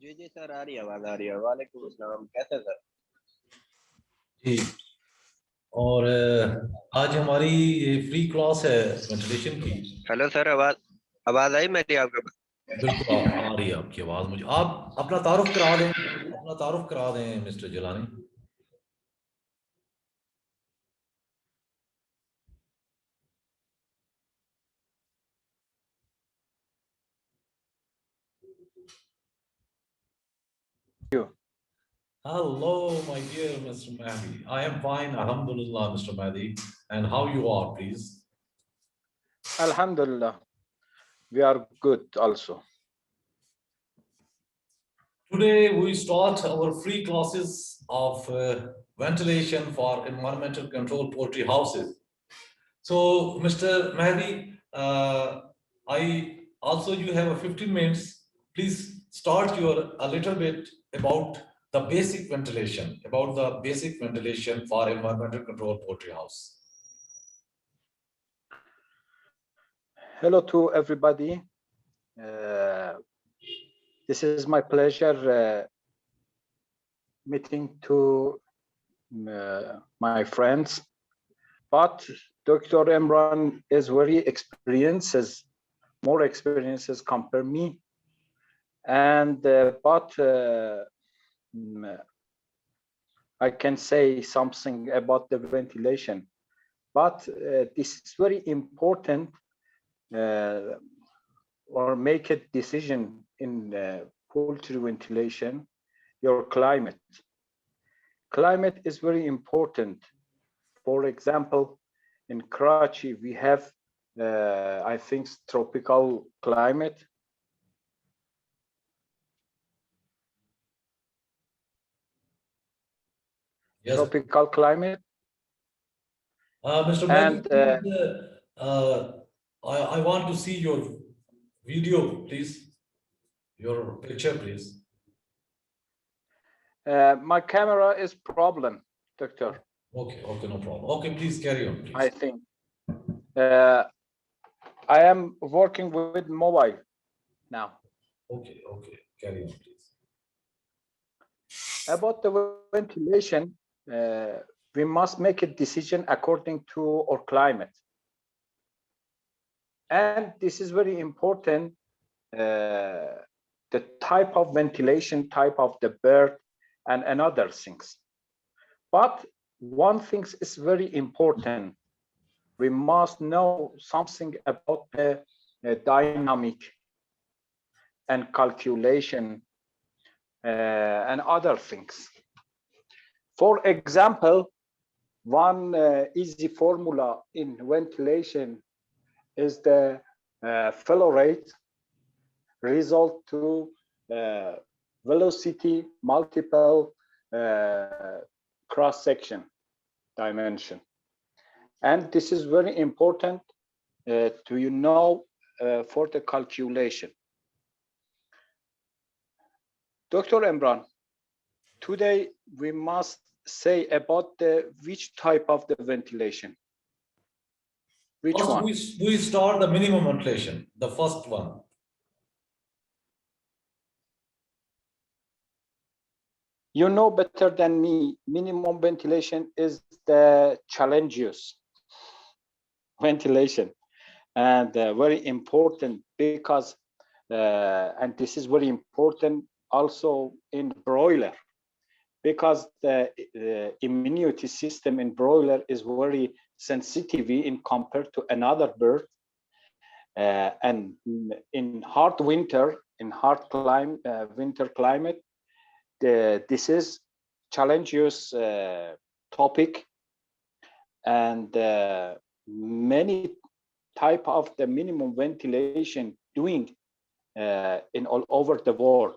जी जी sir, आ रही है, आवाज आ रही है। वालेकुम अस्सलाम, कैसे हैं सर? जी। और आज हमारी ये फ्री क्लास है वेंटिलेशन की। हेलो सर, आवाज आवाज आई मेरी आपके पास? बिल्कुल आ रही है आपकी आवाज़ मुझे। आप अपना तारुफ करा दें mister Jilani. You. Hello, my dear Mr. Mahdi. I am fine, alhamdulillah, Mr. Mahdi. And how you are, please? Alhamdulillah, we are good also. Today we start our free classes of ventilation for environmental control poultry houses. So, Mr. Mahdi, you have a 15 minutes. Please start a little bit about the basic ventilation, for environmental control poultry house. Hello to everybody. This is my pleasure meeting to my friends. But Dr. IMRAN is very experienced, more experiences compare me. And I can say something about the ventilation. But this is very important or make a decision in poultry ventilation, your climate. Climate is very important. For example, in Karachi, we have, I think, tropical climate. Yes. Tropical climate. Mr. Mahdi, I want to see your video, please. Your picture, please. My camera is problem, doctor. Okay, no problem. Okay, please carry on, please. I think. I am working with mobile now. Okay, carry on, please. About the ventilation, we must make a decision according to our climate. And this is very important, the type of ventilation, type of the bird, and other things. But one thing is very important. We must know something about the dynamic and calculation and other things. For example, one easy formula in ventilation is the flow rate result to velocity multiple cross-section dimension. And this is very important to know for the calculation. Dr. IMRAN, today we must say about which type of the ventilation. Which first one? We start the minimum ventilation, the first one. You know better than me, minimum ventilation is the challenges ventilation, and very important because, and this is very important also in broiler, because the immunity system in broiler is very sensitive in compared to another bird, and in hard winter, in hard winter climate, this is challenges topic, and many type of the minimum ventilation doing in all over the world.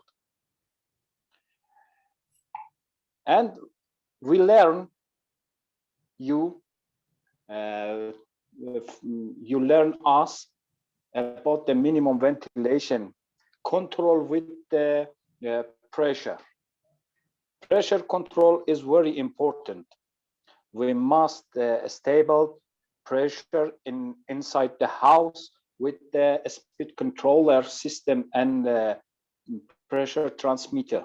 And we learn you learn us about the minimum ventilation control with the pressure. Pressure control is very important. We must stable pressure inside the house with the speed controller system and pressure transmitter,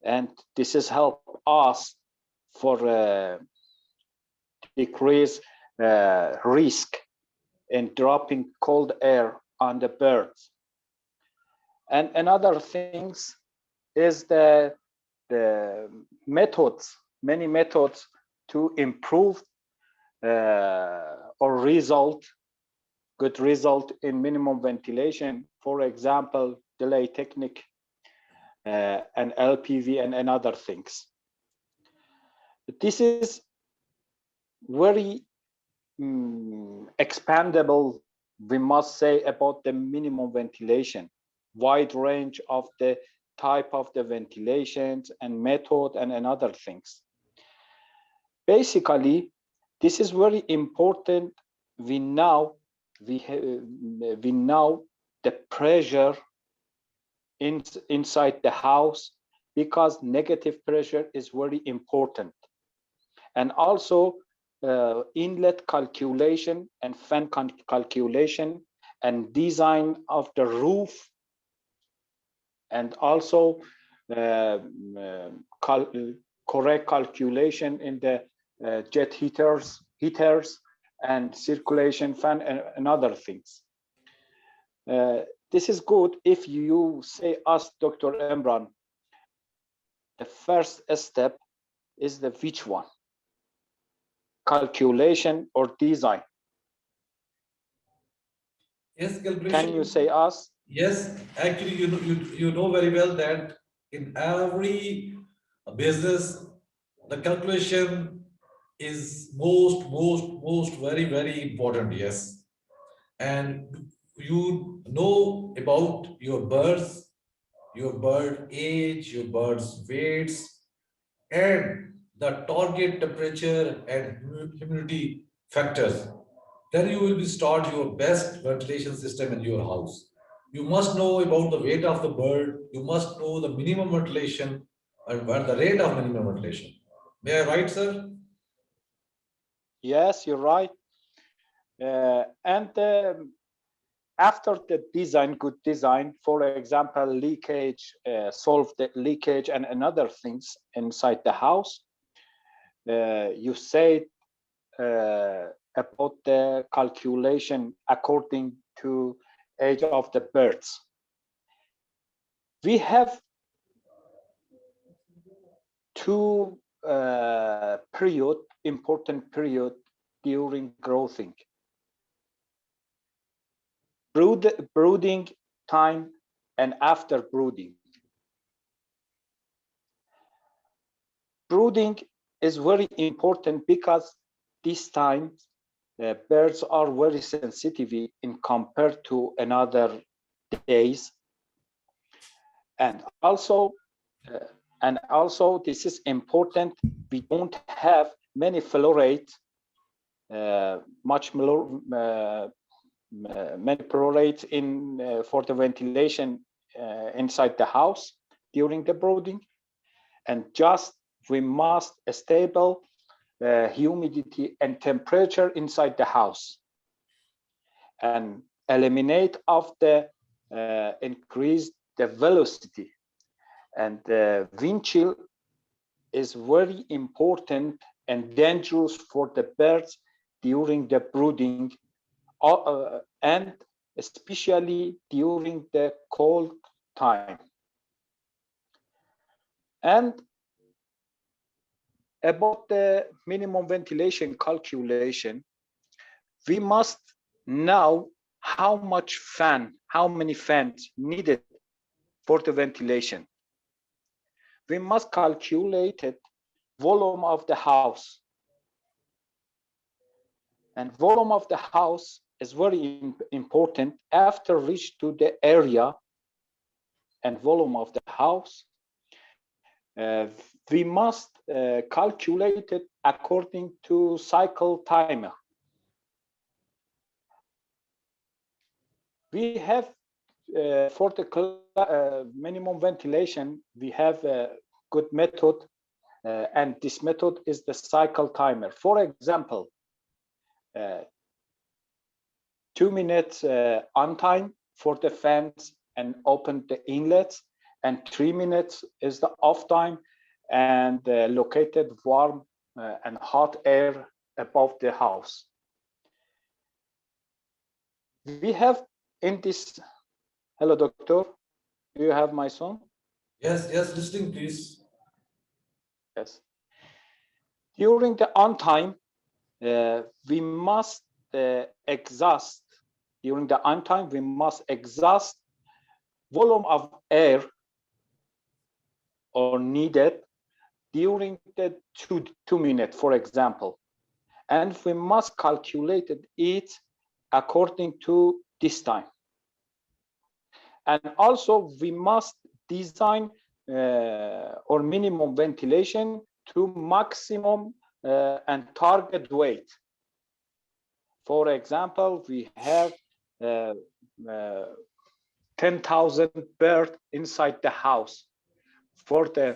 and this has helped us for decrease risk in dropping cold air on the birds. And another things is the methods, many methods to improve or good result in minimum ventilation. For example, delay technique and LPV and other things. This is very expandable, we must say, about the minimum ventilation, wide range of the type of the ventilations and method and other things. Basically, this is very important. We know the pressure inside the house, because negative pressure is very important, and also inlet calculation and fan calculation and design of the roof, and also correct calculation in the jet heaters and circulation fan and other things. This is good if you say us, Dr. IMRAN, the first step is the which one? Calculation or design? Yes, calculation. Can you say us? Yes, actually, you know very well that in every business, the calculation is most very important. Yes, and you know about your birds, your bird age, your bird's weights, and the target temperature and humidity factors. Then you will start your best ventilation system in your house. You must know about the weight of the bird. You must know the minimum ventilation and what the rate of minimum ventilation. May I right, sir? Yes, you're right. And after the design, good design, for example, leakage, solve the leakage and other things inside the house. You said about the calculation according to age of the birds. We have two important period during growing. Brooding time and after brooding. Brooding is very important because this time birds are very sensitive in compared to another days, and also this is important. We don't have many flow rate, many flow rates in for the ventilation inside the house during the brooding, and just we must stable humidity and temperature inside the house, and eliminate of the increase the velocity. And the wind chill is very important and dangerous for the birds during the brooding, and especially during the cold time. And about the minimum ventilation calculation, we must know how many fans needed for the ventilation. We must calculate it volume of the house. And volume of the house is very important. After reach to the area and volume of the house, we must calculate it according to cycle timer. We have for the minimum ventilation, we have a good method, and this method is the cycle timer. For example, 2 minutes on time for the fans and open the inlets, and 3 minutes is the off time, and located warm and hot air above the house. We have in this, hello doctor, do you have my son? Yes, yes, listening, please. Yes. During the on time, we must exhaust, during the on time, we must exhaust volume of air or needed during the two minutes, for example, and we must calculate it according to this time. And also we must design or minimum ventilation to maximum and target weight. For example, we have 10,000 birds inside the house. For the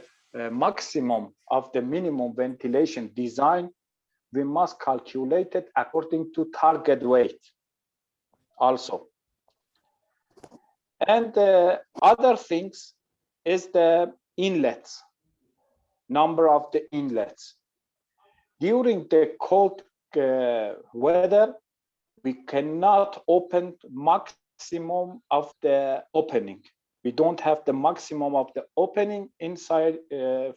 maximum of the minimum ventilation design, we must calculate it according to target weight also. And other things is the inlets, number of the inlets. During the cold weather, we cannot open maximum of the opening. We don't have the maximum of the opening inside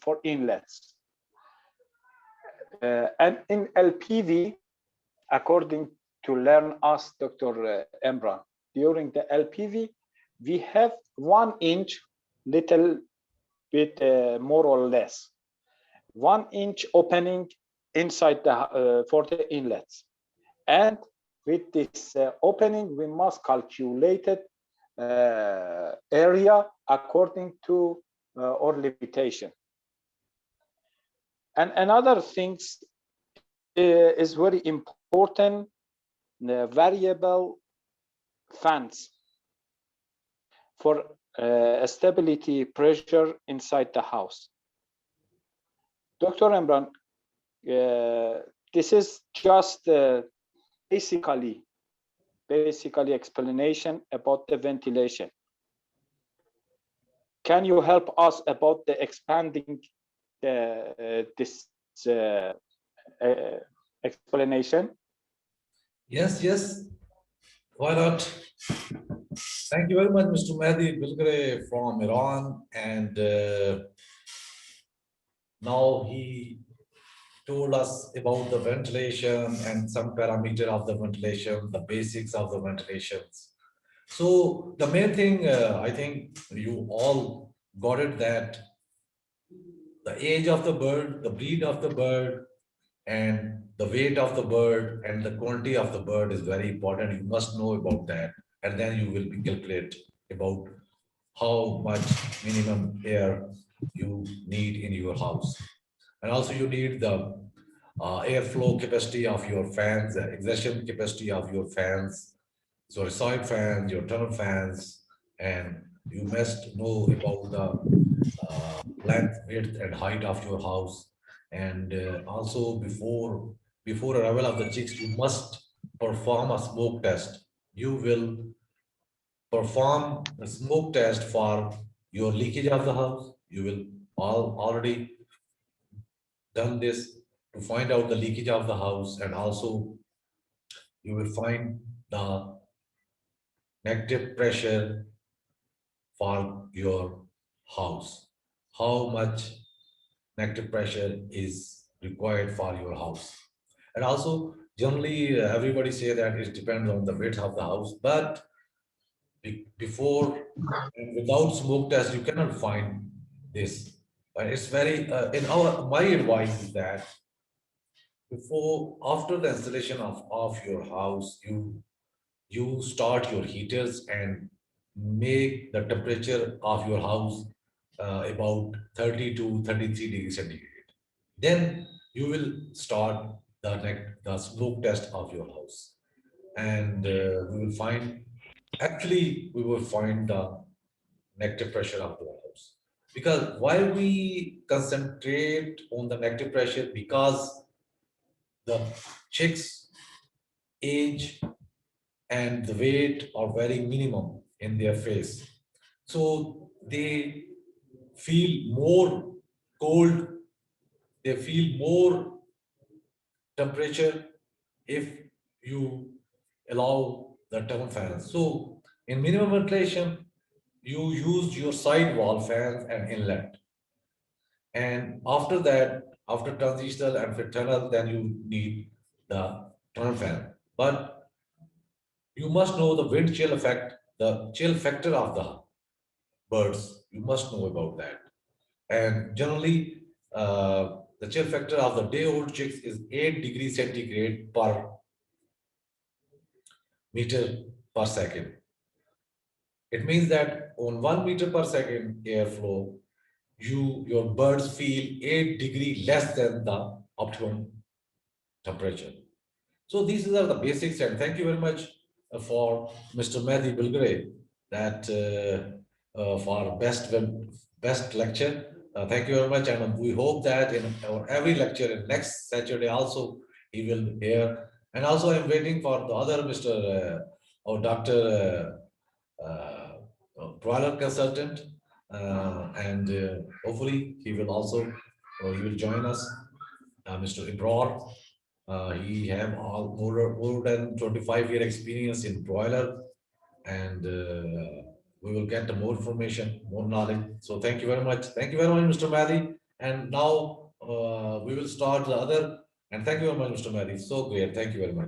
for inlets. And in LPV, according to learn us, Dr. IMRAN, during the LPV, we have 1 inch, little bit more or less, 1 inch opening inside the for the inlets. And with this opening, we must calculate it area according to our limitation. And another things is very important, the variable fans for stability pressure inside the house. Dr. IMRAN, this is just basically explanation about the ventilation. Can you help us about the expanding this explanation? Yes, yes. Why not? Thank you very much, Mr. Mahdi Biglary from Iran. And now he told us about the ventilation and some parameter of the ventilation, the basics of the ventilations. So the main thing, I think you all got it, that the age of the bird, the breed of the bird, and the weight of the bird and the quantity of the bird is very important. You must know about that, and then you will be calculate about how much minimum air you need in your house. And also you need the airflow capacity of your fans, the exertion capacity of your fans, so side fans, your tunnel fans, and you must know about the length, width, and height of your house. And also before arrival of the chicks, you must perform a smoke test. You will perform a smoke test for your leakage of the house. You will already done this to find out the leakage of the house, and also you will find the negative pressure for your house. How much negative pressure is required for your house. And also generally everybody say that it depends on the width of the house, but before and without smoke test you cannot find this. But it's very my advice is that after the installation of your house, you start your heaters and make the temperature of your house about 30 to 33 degrees centigrade. Then you will start the smoke test of your house, and we will find the negative pressure of your house. Because why we concentrate on the negative pressure? Because the chicks age and the weight are very minimum in their face, so they feel more cold, they feel more temperature if you allow the tunnel fans. So in minimum ventilation, you use your side wall fans and inlet. And after that, after transitional and for tunnel, then you need the tunnel fan. But you must know the wind chill effect, the chill factor of the birds. You must know about that. And generally, the chill factor of the day-old chicks is 8 degrees centigrade per meter per second. It means that on 1 meter per second airflow, your birds feel 8 degree less than the optimum temperature. So these are the basics, and thank you very much for Mr. Mahdi Biglary that for best lecture. Thank you very much, and we hope that in our every lecture in next Saturday also he will hear. And also I'm waiting for the other Mr. Or Dr. Broiler consultant, and hopefully he will also he will join us, Mr. IMRAN. He have more than 25-year experience in broiler, and we will get more information, more knowledge. So thank you very much. Thank you very much, Mr. Mahdi. And now we will start the other. And thank you very much, Mr. Mahdi. So great. Thank you very much.